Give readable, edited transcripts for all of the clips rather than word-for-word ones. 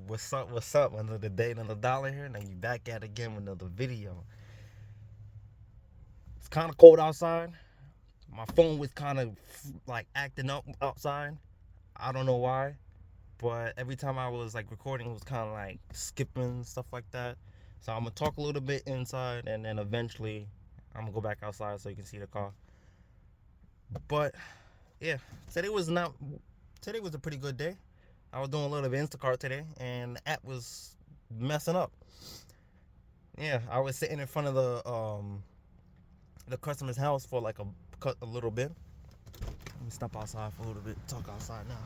What's up? What's up? Another day, another dollar here. Now you back at it again with another video. It's kind of cold outside. My phone was kind of like acting up outside. I don't know why, but every time I was like recording, it was kind of like skipping stuff like that. So I'm gonna talk a little bit inside, and then eventually I'm gonna go back outside so you can see the car. But yeah, today was not. Today was a pretty good day. I was doing a little bit of Instacart today, and the app was messing up. Yeah, I was sitting in front of the customer's house for like a little bit. Let me step outside for a little bit. Talk outside now.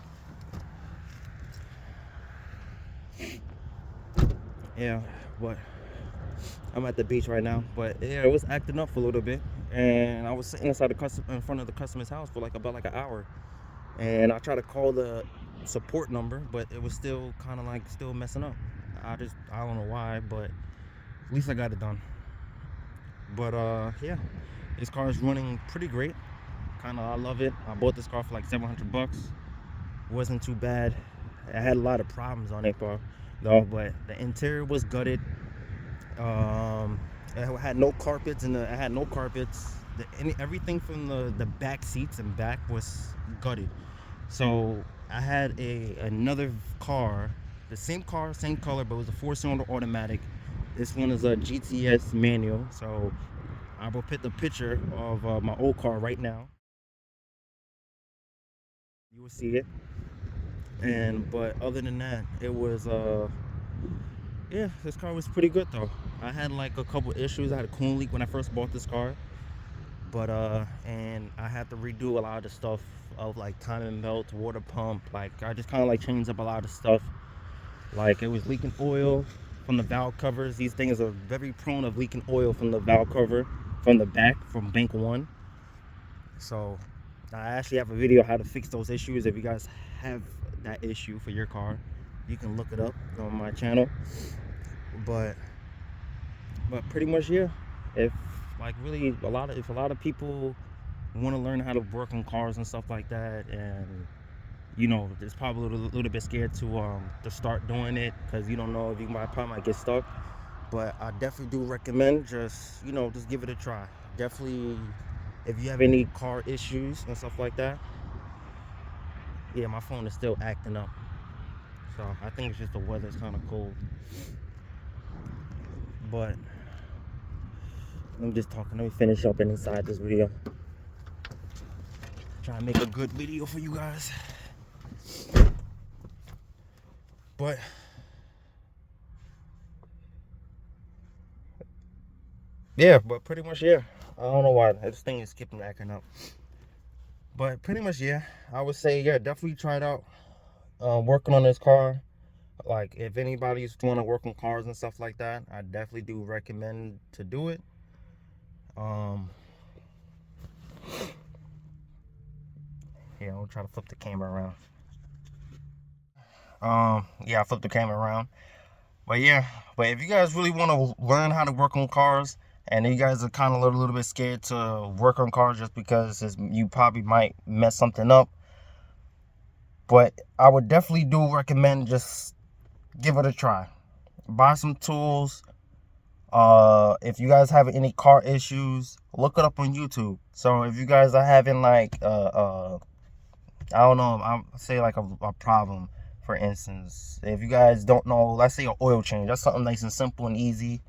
Yeah, but I'm at the beach right now. But yeah, it was acting up for a little bit, and I was sitting in front of the customer's house for about an hour, and I tried to call the support number, but it was still kind of like still messing up. I don't know why, but at least I got it done. But yeah, this car is running pretty great. I love it. I bought this car for like $700. Wasn't too bad. It had a lot of problems on it, though, but the interior was gutted. It had no carpets, and it had no carpets. Everything from the back seats and back was gutted. So I had another car, the same car, same color, but it was a 4-cylinder automatic. This one is a GTS manual. So I will put the picture of my old car right now. You will see it. But other than that, it was yeah, this car was pretty good though. I had like a couple issues. I had a coolant leak when I first bought this car, but and I had to redo a lot of the stuff of like timing belt, water pump. Like I just kind of like changed up a lot of stuff. Like it was leaking oil from the valve covers. These things are very prone of leaking oil from the valve cover from the back from bank one. So I actually have a video how to fix those issues. If you guys have that issue for your car, you can look it up on my channel. But pretty much, yeah, if like really if a lot of people want to learn how to work on cars and stuff like that, and there's probably a little bit scared to start doing it because you don't know if probably might get stuck. But I definitely do recommend just give it a try. Definitely, if you have any car issues and stuff like that. Yeah, my phone is still acting up, so I think it's just the weather's kind of cold. But I'm just talking. Let me finish up inside this video. Try to make a good video for you guys. But yeah, but pretty much, yeah. I don't know why this thing is keeping acting up. But pretty much, yeah, I would say, yeah, definitely try it out. Working on this car. Like, if anybody's want to work on cars and stuff like that, I definitely do recommend to do it. Yeah, I'll try to flip the camera around. Yeah, I flipped the camera around. But yeah, but if you guys really want to learn how to work on cars, and you guys are kind of a little bit scared to work on cars just because you probably might mess something up, but I would definitely do recommend just give it a try. Buy some tools. If you guys have any car issues, look it up on YouTube. So if you guys are having like I don't know, I'll say like a problem, for instance. If you guys don't know, let's say an oil change. That's something nice and simple and easy.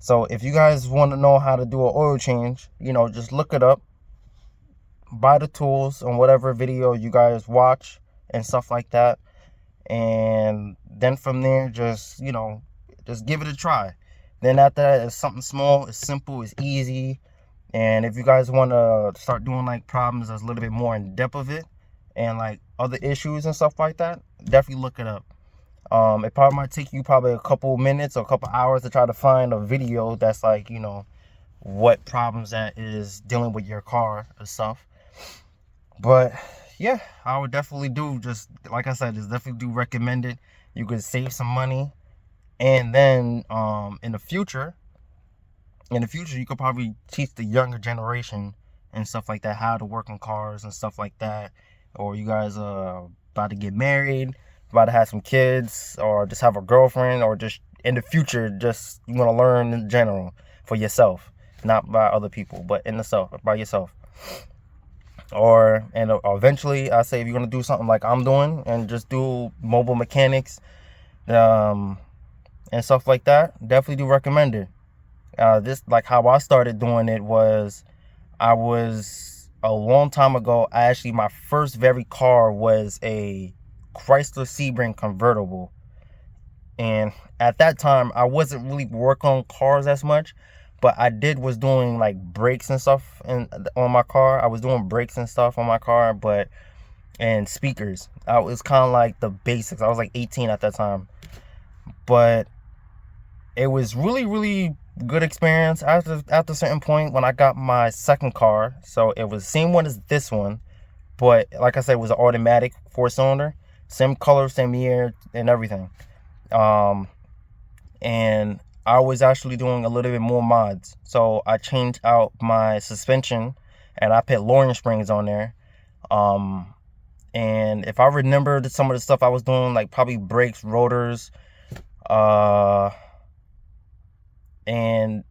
So if you guys want to know how to do an oil change, just look it up. Buy the tools on whatever video you guys watch and stuff like that. And then from there, just give it a try. Then after that, it's something small, it's simple, it's easy. And if you guys want to start doing like problems that's a little bit more in depth of it, and like other issues and stuff like that, definitely look it up. It probably might take you probably a couple minutes or a couple hours to try to find a video that's like what problems that is dealing with your car and stuff. But yeah, I would definitely just like I said, just definitely do recommend it. You could save some money, and then in the future you could probably teach the younger generation and stuff like that how to work on cars and stuff like that. Or you guys are about to get married, about to have some kids, or just have a girlfriend, or just in the future, just you want to learn in general for yourself, not by other people, but in the self, by yourself. Or eventually, I say if you're gonna do something like I'm doing and just do mobile mechanics, and stuff like that, definitely do recommend it. This, like how I started doing it, was I was a long time ago. My first very car was a Chrysler Sebring convertible, and at that time I wasn't really working on cars as much, but I was doing like brakes and stuff on my car. I was doing brakes and stuff on my car, and speakers. I was kind of like the basics. I was like 18 at that time, but it was really, really good experience. After a certain point, when I got my second car, so it was the same one as this one, but like I said, it was an automatic 4-cylinder, same color, same year, and everything. And I was actually doing a little bit more mods. So I changed out my suspension, and I put lowering springs on there. And if I remember some of the stuff I was doing, like probably brakes, rotors, and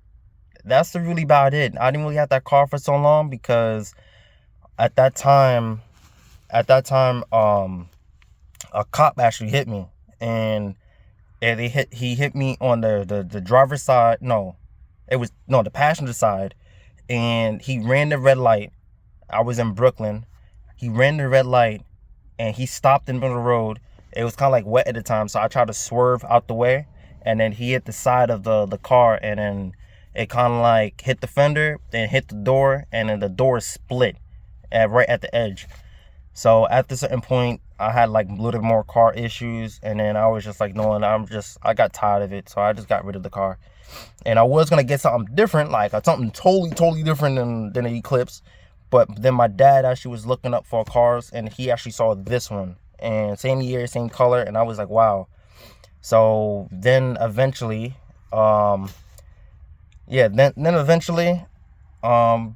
that's really about it. I didn't really have that car for so long because at that time, a cop actually hit me, and he hit me on the driver's side. No, the passenger side, and he ran the red light. I was in Brooklyn. He ran the red light, and he stopped in the middle of the road. It was kind of like wet at the time, so I tried to swerve out the way, and then he hit the side of the car, and then it kind of like hit the fender, then hit the door, and then the door split right at the edge. So at a certain point, I had like a little more car issues, and then I was just like, no, I got tired of it, so I just got rid of the car. And I was gonna get something different, like something totally different than an Eclipse. But then my dad actually was looking up for cars, and he actually saw this one, and same year, same color, and I was like, wow. So then eventually, then eventually, I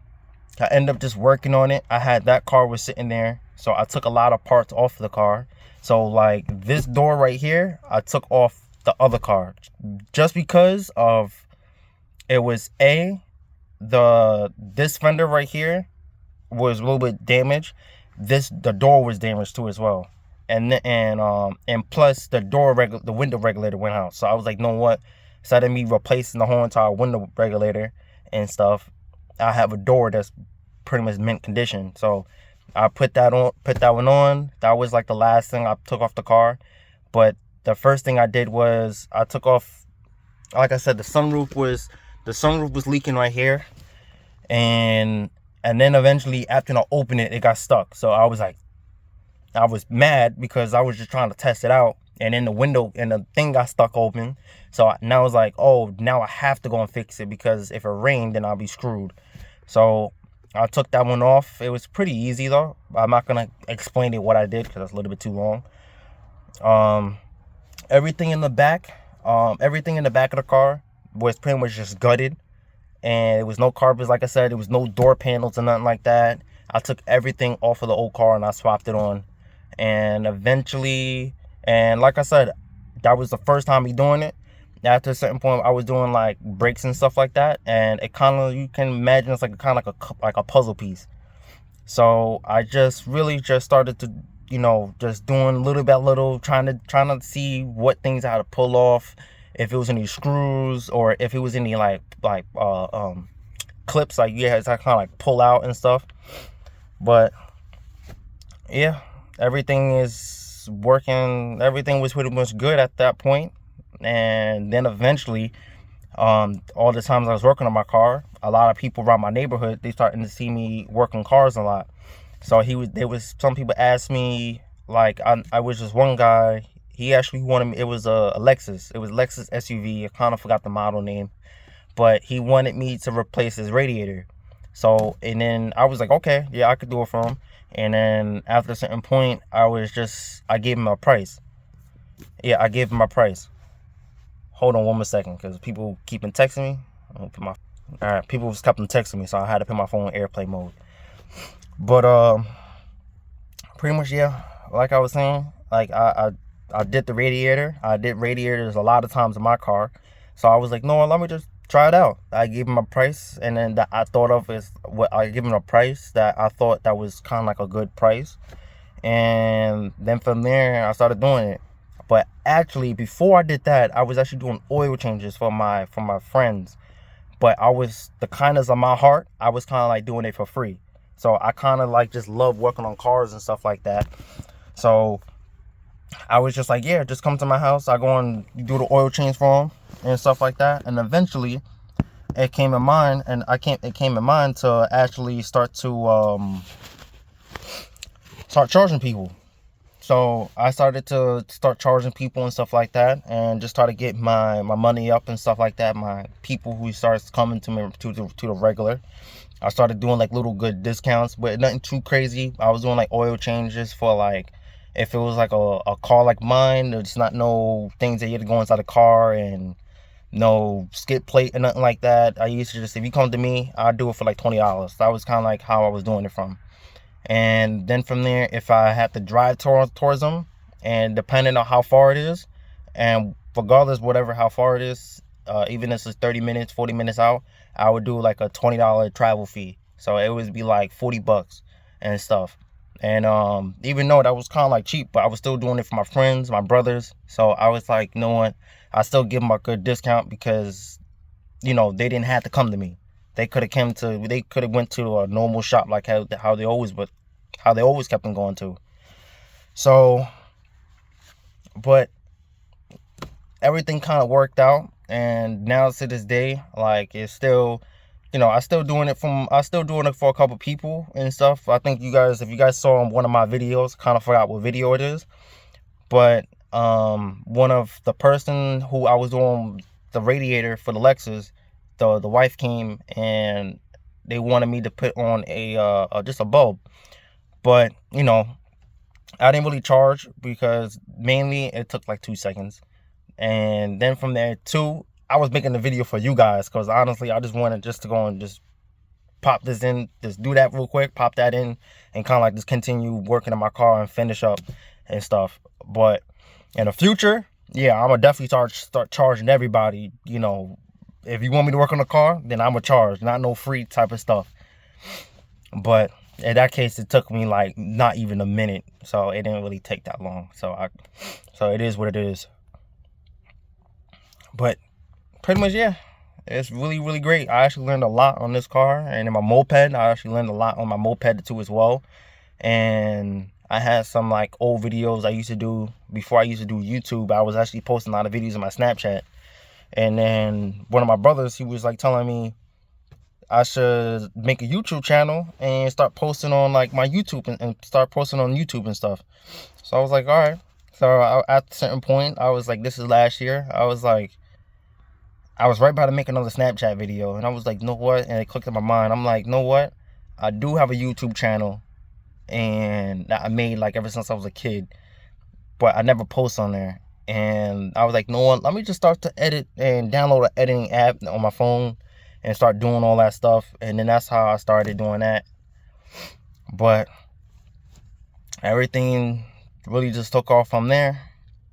ended up just working on it. I had that car was sitting there, so I took a lot of parts off the car. So like this door right here, I took off the other car just because of it was this fender right here was a little bit damaged. The door was damaged too as well, and plus the window regulator went out. So I was like, you know what? Instead of me replacing the whole entire window regulator and stuff, I have a door that's pretty much mint condition. So I put that one on. That was like the last thing I took off the car. But the first thing I did was I took off, like I said, the sunroof was leaking right here, and then eventually after I opened it, it got stuck. So I was mad because I was just trying to test it out, and then the window and the thing got stuck open. So now I was like, oh, now I have to go and fix it, because if it rained, then I'll be screwed. So I took that one off. It was pretty easy though. I'm not gonna explain it what I did because that's a little bit too long. Everything in the back of the car was pretty much just gutted, and it was no carpets. Like I said, there was no door panels or nothing like that. I took everything off of the old car and I swapped it on. And eventually, and like I said, that was the first time me doing it. After a certain point, I was doing like brakes and stuff like that, and it kind of, you can imagine, it's like kind of like a puzzle piece. So I just really just started to, just doing little by little, trying to see what things I had to pull off, if it was any screws, or if it was any like clips, like you had to kind of like pull out and stuff. But yeah, everything is working. Everything was pretty much good at that point. And then eventually, all the times I was working on my car, a lot of people around my neighborhood, they starting to see me work on cars a lot. So some people asked me, like, I was just one guy, he actually wanted me, it was a Lexus SUV, I kind of forgot the model name, but he wanted me to replace his radiator. So, and then I was like, okay, yeah, I could do it for him. And then after a certain point, I gave him a price. Yeah, I gave him my price. Hold on one more second, because people keep texting me. Alright, people was kept texting me, so I had to put my phone in airplane mode. But pretty much, yeah, like I was saying, like I did the radiator. I did radiators a lot of times in my car. So I was like, no, let me just try it out. I gave him a price, and then I thought of is what I give him a price that I thought that was kind of like a good price. And then from there, I started doing it. But actually, before I did that, I was actually doing oil changes for my friends. But I was, the kindness of my heart, I was kind of like doing it for free. So I kind of like just love working on cars and stuff like that. So I was just like, yeah, just come to my house. I go and do the oil change for them and stuff like that. And eventually, it came in mind, it came in mind to actually start charging people. So I started to start charging people and stuff like that, and just try to get my money up and stuff like that. My people who starts coming to me to the regular, I started doing like little good discounts, but nothing too crazy. I was doing like oil changes for like, if it was like a car like mine, there's not no things that you had to go inside the car, and no skip plate and nothing like that. I used to just, if you come to me, I'll do it for like $20. That was kind of like how I was doing it from. And then from there, if I had to drive towards them, and depending on how far it is, and regardless whatever how far it is, even if it's 30 minutes 40 minutes out, I would do like a $20 travel fee. So it would be like $40 and stuff. And even though that was kind of like cheap, but I was still doing it for my friends, my brothers. So I was like, you know what, I still give them a good discount, because they didn't have to come to me. They could have went to a normal shop, like how they always kept on going to. So, but everything kind of worked out, and now to this day, like, it's still, I still doing it for a couple people and stuff. I think if you guys saw one of my videos, kind of forgot what video it is, but one of the person who I was doing the radiator for the Lexus, the wife came and they wanted me to put on just a bulb. But I didn't really charge, because mainly it took like 2 seconds. And then from there too, I was making the video for you guys, because honestly I just wanted just to go and just pop this in, just do that real quick, pop that in, and kind of like just continue working on my car and finish up and stuff. But in the future, yeah, I'm gonna definitely start charging everybody. If you want me to work on the car, then I'm gonna charge, not no free type of stuff. But in that case, it took me like not even a minute, so it didn't really take that long. So it is what it is. But pretty much, yeah, it's really, really great. I actually learned a lot on this car, and in my moped, I actually learned a lot on my moped too as well. And I had some like old videos I used to do before I used to do YouTube. I was actually posting a lot of videos on my Snapchat. And then one of my brothers, he was like telling me I should make a YouTube channel and start posting on like my YouTube and start posting on YouTube and stuff. So I was like, all right. So at a certain point, I was like, this is last year. I was right about to make another Snapchat video. And I was like, you know what? And it clicked in my mind. I'm like, you know what? I do have a YouTube channel, and that I made like ever since I was a kid, but I never post on there. And I was like, no one, let me just start to edit and download an editing app on my phone and start doing all that stuff. And then that's how I started doing that. But everything really just took off from there.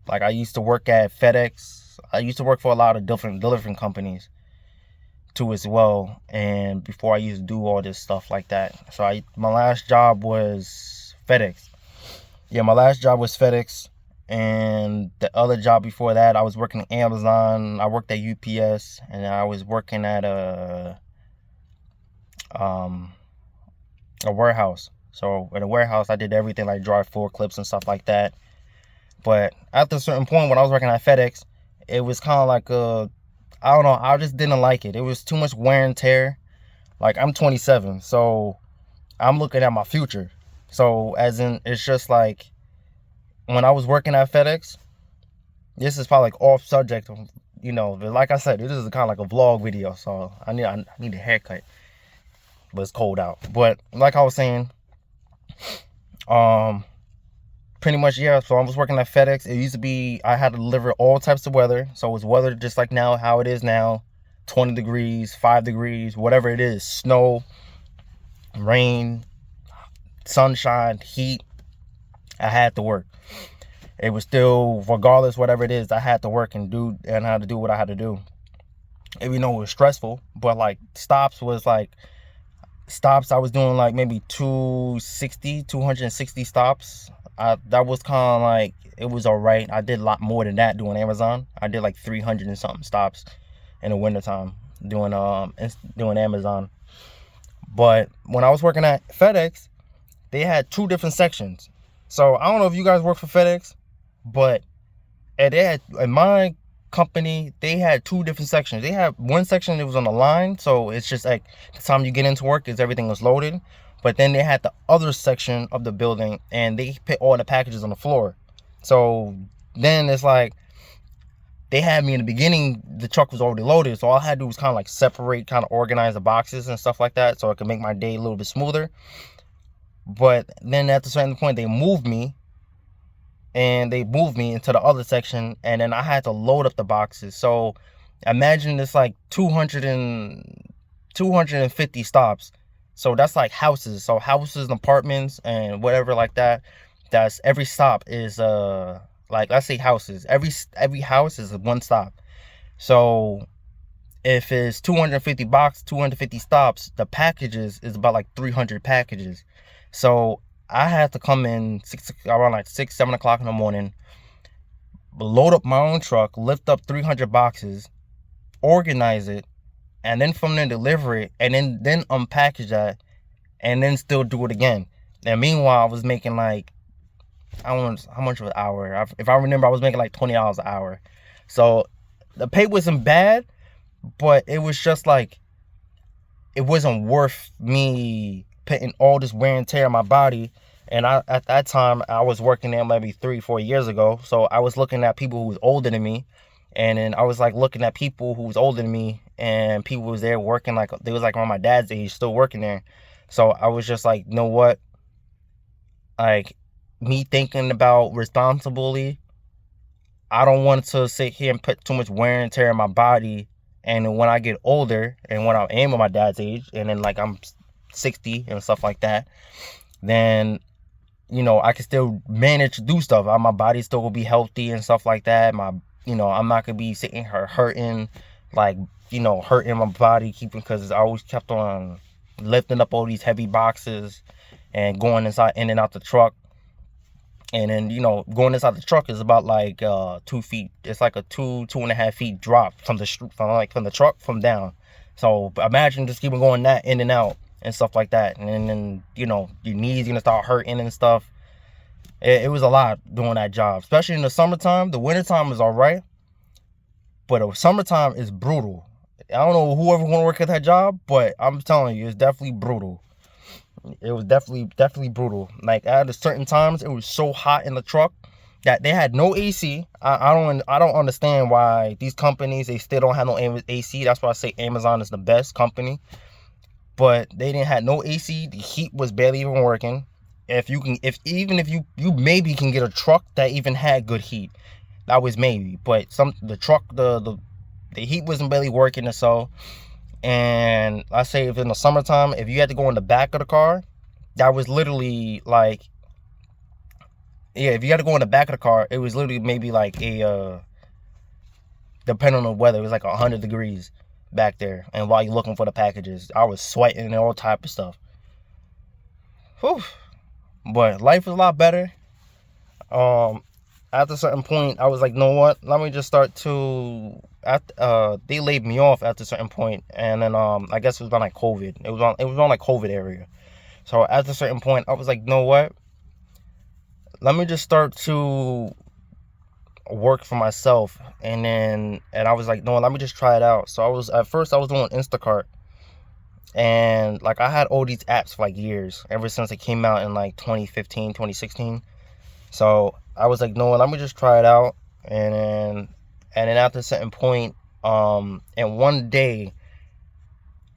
Like, I used to work at FedEx. I used to work for a lot of different companies too as well. And before I used to do all this stuff like that. So my last job was FedEx. Yeah, my last job was FedEx. And the other job before that, I was working at Amazon. I worked at UPS, and I was working at a warehouse. So in a warehouse, I did everything like drive forklifts and stuff like that. But after a certain point, when I was working at FedEx, it was kind of like I don't know, I just didn't like it. It was too much wear and tear. Like, I'm 27, so I'm looking at my future. So as in, it's just like, when I was working at FedEx, this is probably like off subject, but like I said, this is kind of like a vlog video, so I need a haircut, but it's cold out. But like I was saying, pretty much, yeah, so I was working at FedEx. It used to be, I had to deliver all types of weather. So it was weather just like now, how it is now, 20 degrees, 5 degrees, whatever it is, snow, rain, sunshine, heat. I had to work. it was still, regardless whatever it is, I had to work and had to do what I had to do. Even though it was stressful, but like stops, I was doing like maybe 260 stops. That was kind of like, it was all right. I did a lot more than that doing Amazon. I did like 300 and something stops in the wintertime doing Amazon. But when I was working at FedEx, they had two different sections. So I don't know if you guys work for FedEx, but in my company, they had two different sections. They had one section that was on the line, so it's just like the time you get into work is everything was loaded. But then they had the other section of the building, and they put all the packages on the floor. So then it's like, they had me in the beginning, the truck was already loaded, so all I had to do was kind of like separate, kind of organize the boxes and stuff like that, so I could make my day a little bit smoother. But then at a certain point, they moved me into the other section, and then I had to load up the boxes. So imagine it's like 250 stops. So that's like houses. So houses and apartments and whatever like that. That's every stop is like, let's say houses. Every house is one stop. So if it's 250 stops, the packages is about like 300 packages. So I had to come in around like 6-7 o'clock in the morning, load up my own truck, lift up 300 boxes, organize it, and then from there deliver it, and then unpackage that, and then still do it again. And meanwhile, I was making like, I don't know how much of an hour. If I remember, I was making like $20 an hour. So the pay wasn't bad, but it was just like, it wasn't worth me putting all this wear and tear on my body. And at that time, I was working there maybe 3-4 years ago. So I was looking at people who was older than me. And then I was like looking at people who was older than me, and people was there working, like they was like around my dad's age, still working there. So I was just like, you know what? Like, me thinking about responsibly, I don't want to sit here and put too much wear and tear on my body. And when I get older, and when I am at my dad's age, and then like I'm 60 and stuff like that, then, you know, I can still manage to do stuff. My body still will be healthy and stuff like that. I'm not gonna be sitting here hurting, like, hurting my body, because I always kept on lifting up all these heavy boxes and going in and out the truck. And then, going inside the truck is about like 2 feet. It's like a 2.5 feet drop from the truck from down. So imagine just keeping going that in and out and stuff like that. And then, your knees gonna start hurting and stuff. It was a lot doing that job, especially in the summertime. The wintertime is all right, but the summertime is brutal. I don't know whoever want to work at that job, but I'm telling you, it's definitely brutal. It was definitely brutal. Like, at a certain times, it was so hot in the truck that they had no AC. I don't understand why these companies, they still don't have no AC. That's why I say Amazon is the best company. But they didn't have no AC. The heat was barely even working. If you maybe can get a truck that even had good heat, that was maybe. But the truck, the heat wasn't barely working or so. And I say, if in the summertime, if you had to go in the back of the car, that was literally like, if you had to go in the back of the car, it was literally maybe like depending on the weather, it was like 100 degrees back there. And while you're looking for the packages, I was sweating and all type of stuff. Whew. But life is a lot better. At a certain point, I was like, you know what? Let me just start to. They laid me off at a certain point, and then I guess it was on like COVID. It was on like COVID area. So at a certain point, I was like, you know what? Let me just start to work for myself, and I was like, no, let me just try it out. So at first I was doing Instacart. And like, I had all these apps for like years, ever since it came out in like 2015, 2016. So I was like, no, let me just try it out. And then after a certain point, and one day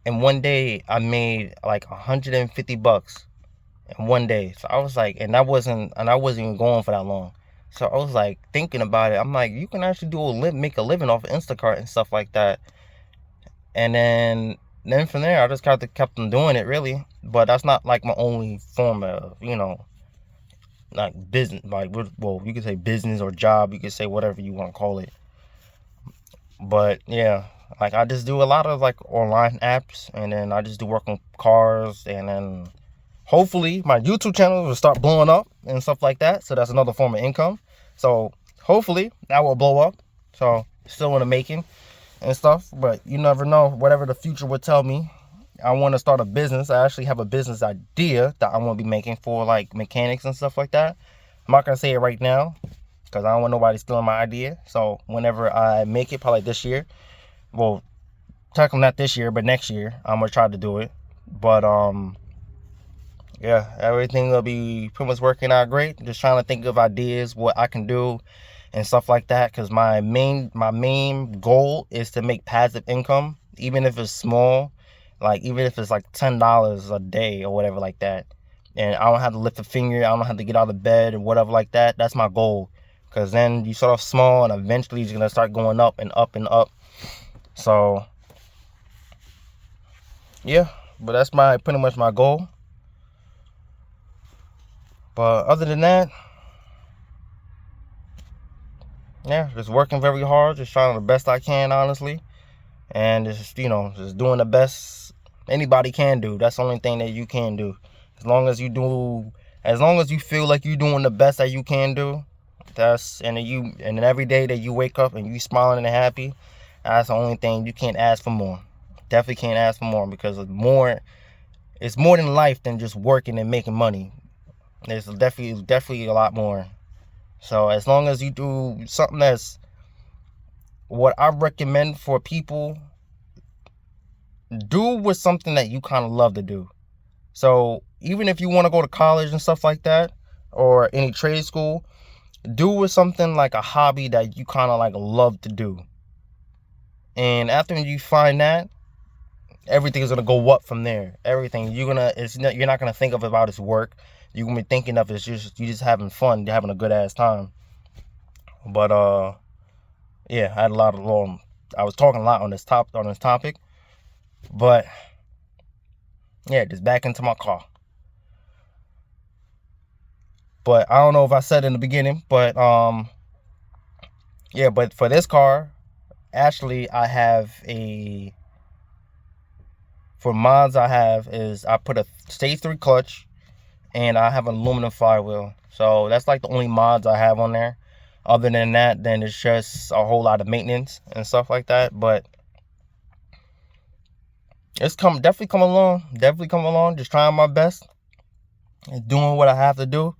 I made like $150 in one day. So I was like, and I wasn't even going for that long. So I was like thinking about it. I'm like, you can actually make a living off of Instacart and stuff like that. And then from there, I just kept on doing it, really. But that's not like my only form of, like business, like, well, you could say business or job, you could say whatever you want to call it. But yeah, like I just do a lot of like online apps, and then I just do work on cars, and then hopefully my YouTube channel will start blowing up and stuff like that. So that's another form of income. So hopefully that will blow up. So still in the making and stuff, but you never know. Whatever the future would tell me, I want to start a business. I actually have a business idea that I want to be making for like mechanics and stuff like that. I'm not gonna say it right now because I don't want nobody stealing my idea. So whenever I make it, probably this year, well, technically not this year, but next year, I'm gonna try to do it. But yeah, everything will be pretty much working out great. Just trying to think of ideas, what I can do and stuff like that, because my main goal is to make passive income, even if it's small, like even if it's like $10 a day or whatever like that, and I don't have to lift a finger, I don't have to get out of bed or whatever like that. That's my goal, because then you start off small and eventually it's gonna start going up and up and up. So yeah, but that's pretty much my goal. But other than that, yeah, just working very hard, just trying the best I can, honestly, and just, you know, just doing the best anybody can do. That's the only thing that you can do. As long as you feel like you're doing the best that you can do, and every day that you wake up and you smiling and happy, that's the only thing. You can't ask for more. Definitely can't ask for more, because it's more than life than just working and making money. There's definitely a lot more. So as long as you do something that's what I recommend for people, do with something that you kind of love to do. So even if you want to go to college and stuff like that, or any trade school, do with something like a hobby that you kind of like love to do. And after you find that, everything is gonna go up from there. Everything you're not gonna think of about as work. You're gonna be thinking of it's just you just having fun, you're having a good ass time. But yeah, I was talking a lot on this topic. But yeah, just back into my car. But I don't know if I said in the beginning, but yeah, but for this car, actually for mods I put a stage 3 clutch, and I have an aluminum flywheel. So that's like the only mods I have on there. Other than that, then it's just a whole lot of maintenance and stuff like that. But it's definitely come along. Just trying my best and doing what I have to do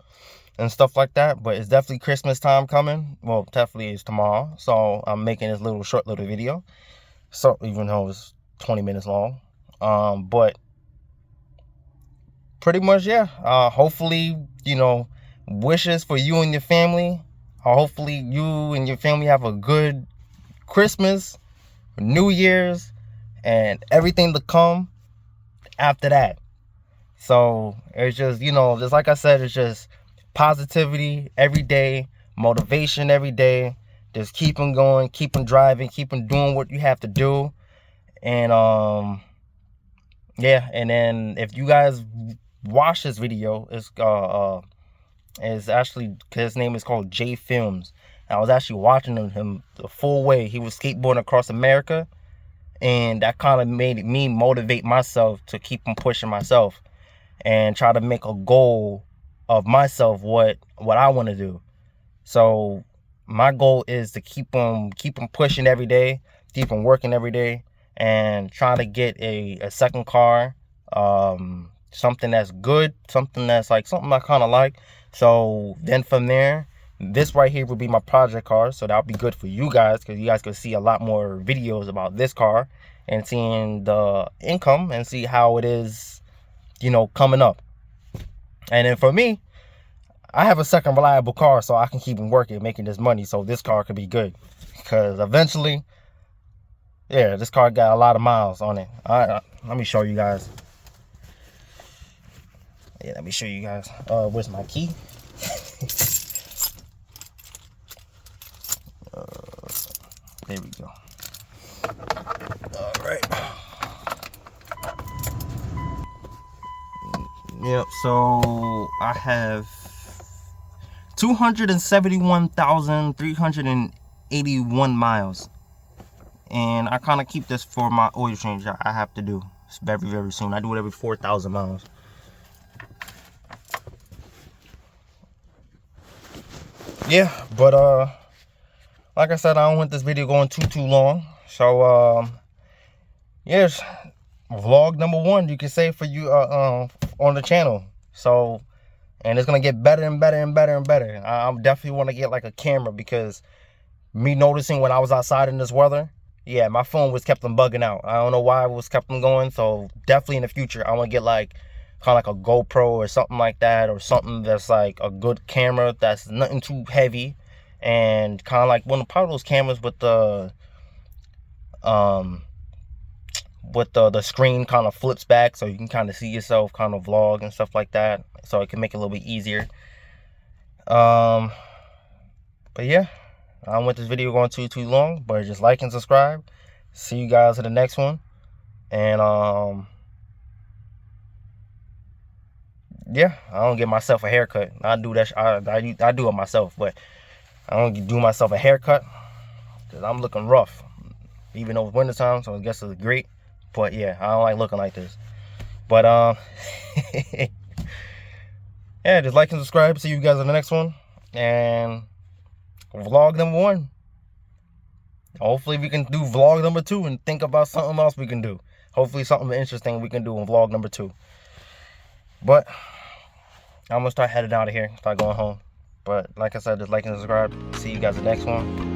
and stuff like that. But it's definitely Christmas time coming. Well, definitely is tomorrow. So I'm making this short little video. So even though it's 20 minutes long, but pretty much, yeah. Hopefully, you know, wishes for you and your family. Hopefully you and your family have a good Christmas, New Year's, and everything to come after that. So it's just, you know, just like I said, it's just positivity every day, motivation every day. Just keep on going, keep on driving, keep on doing what you have to do. And yeah, and then if you guys watch this video, it's actually, his name is called J Films. I was actually watching him the full way. He was skateboarding across America, and that kind of made me motivate myself to keep on pushing myself and try to make a goal of myself what I want to do. So my goal is to keep on pushing every day, keep on working every day, and try to get a second car, something that's good, something I kind of like. So then from there, this right here would be my project car. So that'll be good for you guys, because you guys can see a lot more videos about this car and seeing the income and see how it is, you know, coming up. And then for me, I have a second reliable car, so I can keep on working, making this money, so this car could be good. Because eventually, yeah, this car got a lot of miles on it. Let me show you guys. Yeah, let me show you guys. Where's my key? There we go. All right. Yep. So I have 271,381 miles. And I kind of keep this for my oil change I have to do. It's very, very soon. I do it every 4,000 miles. Yeah, but like I said, I don't want this video going too long. So yes, vlog number 1, you can say, for you on the channel. So, and it's gonna get better and better and better and better. I definitely want to get like a camera, because me noticing when I was outside in this weather, yeah, my phone was kept on bugging out. I don't know why it was kept on going. So definitely in the future, I want to get like kind of like a GoPro or something like that, or something that's like a good camera that's nothing too heavy, and kind of like one of those cameras with the screen kind of flips back, so you can kind of see yourself, kind of vlog and stuff like that, so it can make it a little bit easier. But yeah, I don't want this video going too long, but just like and subscribe. See you guys in the next one. And yeah, I don't get myself a haircut. I do that. I do it myself, but I don't do myself a haircut because I'm looking rough. Even though it's winter time, so I guess it's great. But yeah, I don't like looking like this. But yeah, just like and subscribe. See you guys in the next one. And vlog number 1. Hopefully we can do vlog number 2 and think about something else we can do. Hopefully something interesting we can do in vlog number 2. But I'm gonna start heading out of here, start going home. But like I said, just like and subscribe. See you guys in the next one.